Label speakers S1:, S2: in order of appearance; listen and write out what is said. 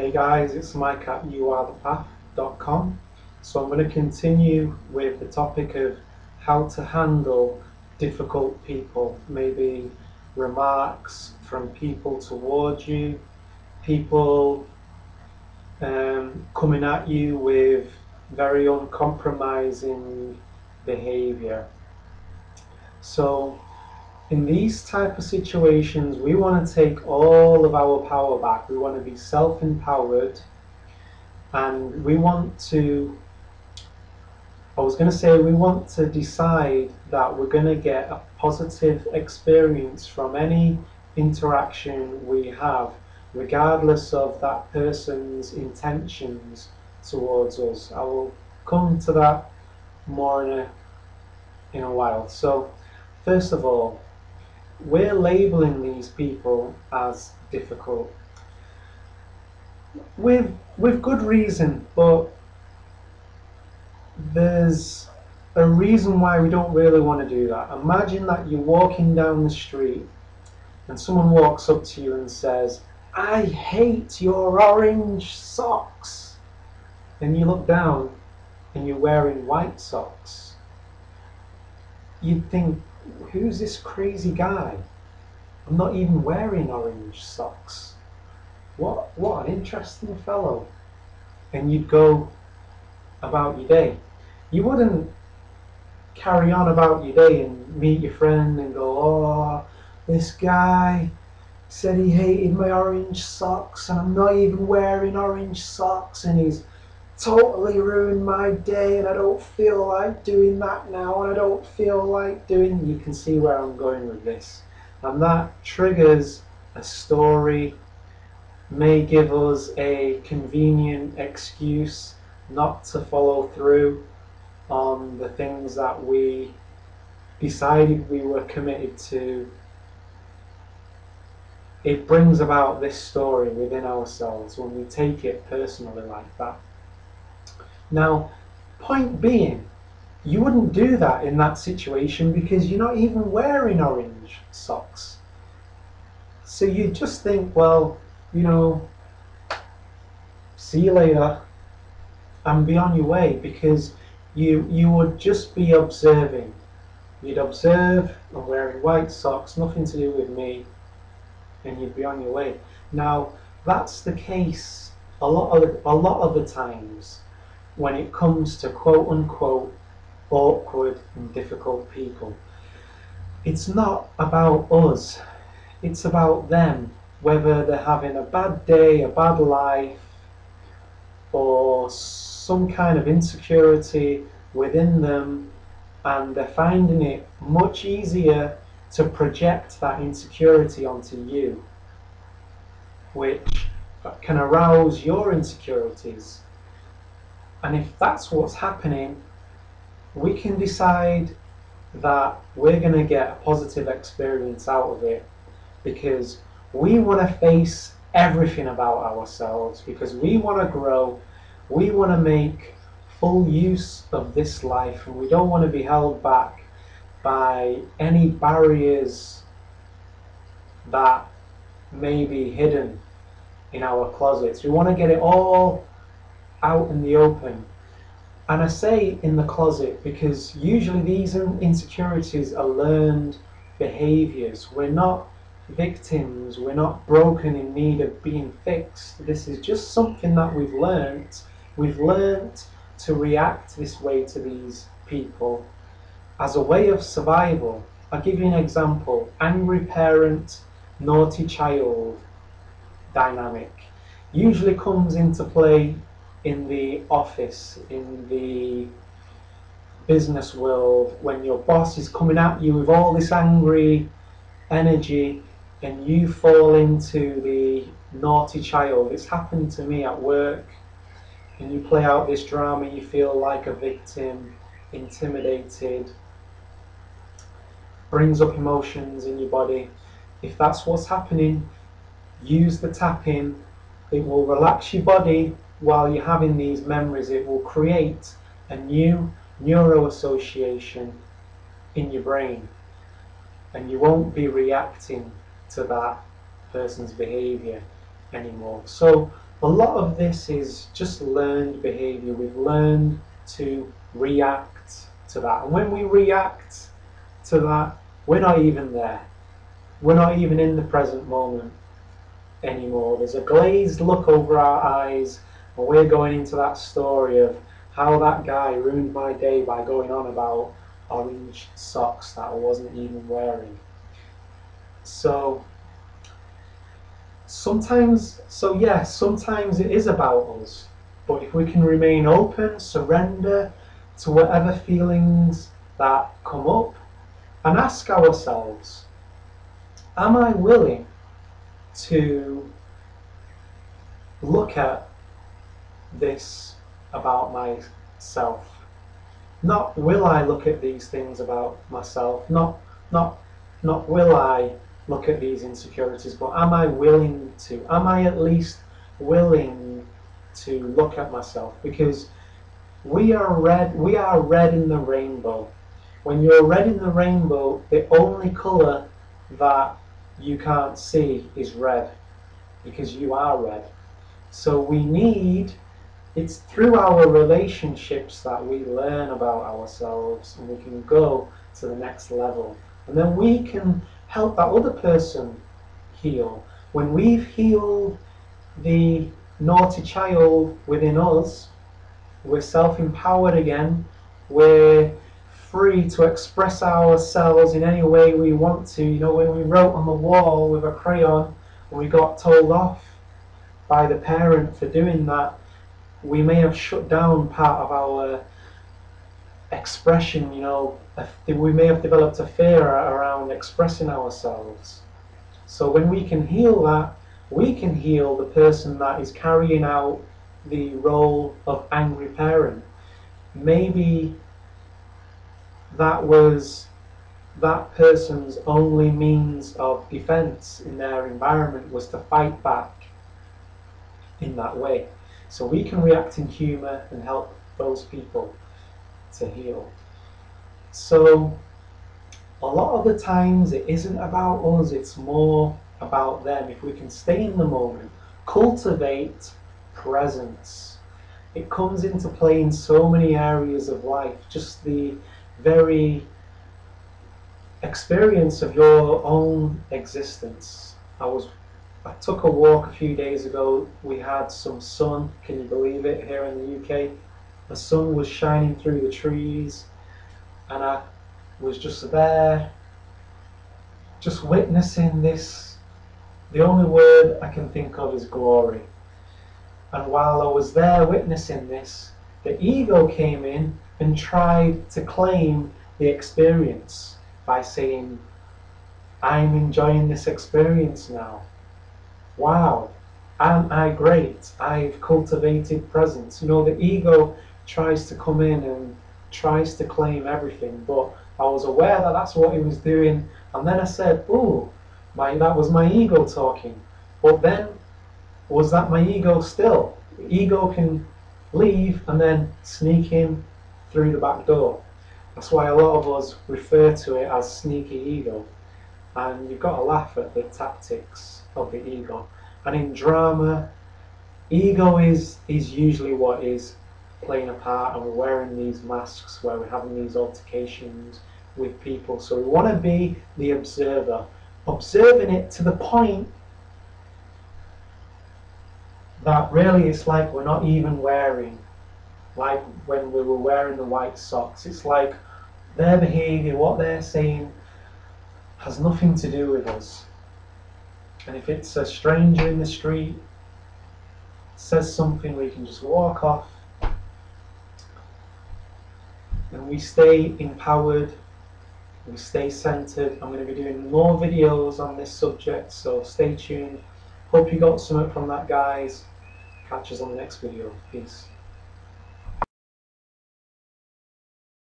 S1: Hey guys, it's Mike at youarethepath.com. So I'm going to continue with the topic of how to handle difficult people, maybe remarks from people towards you, people coming at you with very uncompromising behavior. So in these type of situations, we want to take all of our power back. We want to be self-empowered, and we want to, I was going to say, we want to decide that we're going to get a positive experience from any interaction we have, regardless of that person's intentions towards us. I will come to that more in a while. So first of all, we're labeling these people as difficult with good reason, but there's a reason why we don't really want to do that. Imagine that you're walking down the street and someone walks up to you and says, "I hate your orange socks." And you look down and you're wearing white socks. You'd think, who's this crazy guy? I'm not even wearing orange socks. What an interesting fellow. And you'd go about your day. You wouldn't carry on about your day and meet your friend and go, "Oh, this guy said he hated my orange socks and I'm not even wearing orange socks and he's totally ruined my day and I don't feel like doing that now and I don't feel like doing..." You can see where I'm going with this. And that triggers a story, may give us a convenient excuse not to follow through on the things that we decided we were committed to. It brings about this story within ourselves when we take it personally like that. Now, point being, you wouldn't do that in that situation because you're not even wearing orange socks. So you just think, well, see you later, and be on your way, because you would just be observing. You'd observe, I'm wearing white socks, nothing to do with me, and you'd be on your way. Now, that's the case a lot of the times when it comes to quote unquote awkward and difficult people. It's not about us, it's about them, whether they're having a bad day, a bad life, or some kind of insecurity within them, and they're finding it much easier to project that insecurity onto you, which can arouse your insecurities. And if that's what's happening, we can decide that we're going to get a positive experience out of it, because we want to face everything about ourselves, because we want to grow, we want to make full use of this life, and we don't want to be held back by any barriers that may be hidden in our closets. We want to get it all out in the open. And I say in the closet because usually these insecurities are learned behaviors. We're not victims, we're not broken in need of being fixed. This is just something that we've learned. We've learned to react this way to these people as a way of survival. I'll give you an example. Angry parent, naughty child dynamic usually comes into play in the office, in the business world, when your boss is coming at you with all this angry energy and you fall into the naughty child. It's happened to me at work, and you play out this drama, you feel like a victim, intimidated, brings up emotions in your body. If that's what's happening, use the tapping. It will relax your body while you're having these memories. It will create a new neuro association in your brain, and you won't be reacting to that person's behavior anymore. So a lot of this is just learned behavior. We've learned to react to that. And when we react to that, we're not even there. We're not even in the present moment anymore. There's a glazed look over our eyes, and we're going into that story of how that guy ruined my day by going on about orange socks that I wasn't even wearing. So sometimes it is about us, but if we can remain open, surrender to whatever feelings that come up, and ask ourselves, am I willing to look at this about myself? Not will I look at these things about myself, not will I look at these insecurities, but am I willing to? Am I at least willing to look at myself? Because we are red in the rainbow. When you're red in the rainbow, the only colour that you can't see is red, because you are red. So it's through our relationships that we learn about ourselves, and we can go to the next level. And then we can help that other person heal. When we've healed the naughty child within us, we're self-empowered again, we're free to express ourselves in any way we want to. You know, when we wrote on the wall with a crayon and we got told off by the parent for doing that, we may have shut down part of our expression, you know, we may have developed a fear around expressing ourselves. So when we can heal that, we can heal the person that is carrying out the role of angry parent. Maybe that was that person's only means of defense in their environment, was to fight back in that way. So we can react in humor and help those people to heal. So a lot of the times it isn't about us, it's more about them. If we can stay in the moment, cultivate presence. It comes into play in so many areas of life. Just the very experience of your own existence. I took a walk a few days ago. We had some sun, can you believe it, here in the UK. The sun was shining through the trees, and I was just there, just witnessing this. The only word I can think of is glory. And while I was there witnessing this, the ego came in and tried to claim the experience by saying, I'm enjoying this experience now. Wow, aren't I great? I've cultivated presence. You know, the ego tries to come in and tries to claim everything, but I was aware that that's what he was doing, and then I said, oh, that was my ego talking. But then, was that my ego still? The ego can leave and then sneak in through the back door. That's why a lot of us refer to it as sneaky ego. And you've got to laugh at the tactics of the ego. And in drama, ego is usually what is playing a part, and we're wearing these masks where we're having these altercations with people. So we want to be the observer, observing it to the point that really it's like we're not even wearing, like when we were wearing the white socks. It's like their behaviour, what they're saying, has nothing to do with us. And if it's a stranger in the street, says something, we can just walk off, and we stay empowered, we stay centered. I'm going to be doing more videos on this subject, so stay tuned. Hope you got something from that, guys. Catch us on the next video. Peace.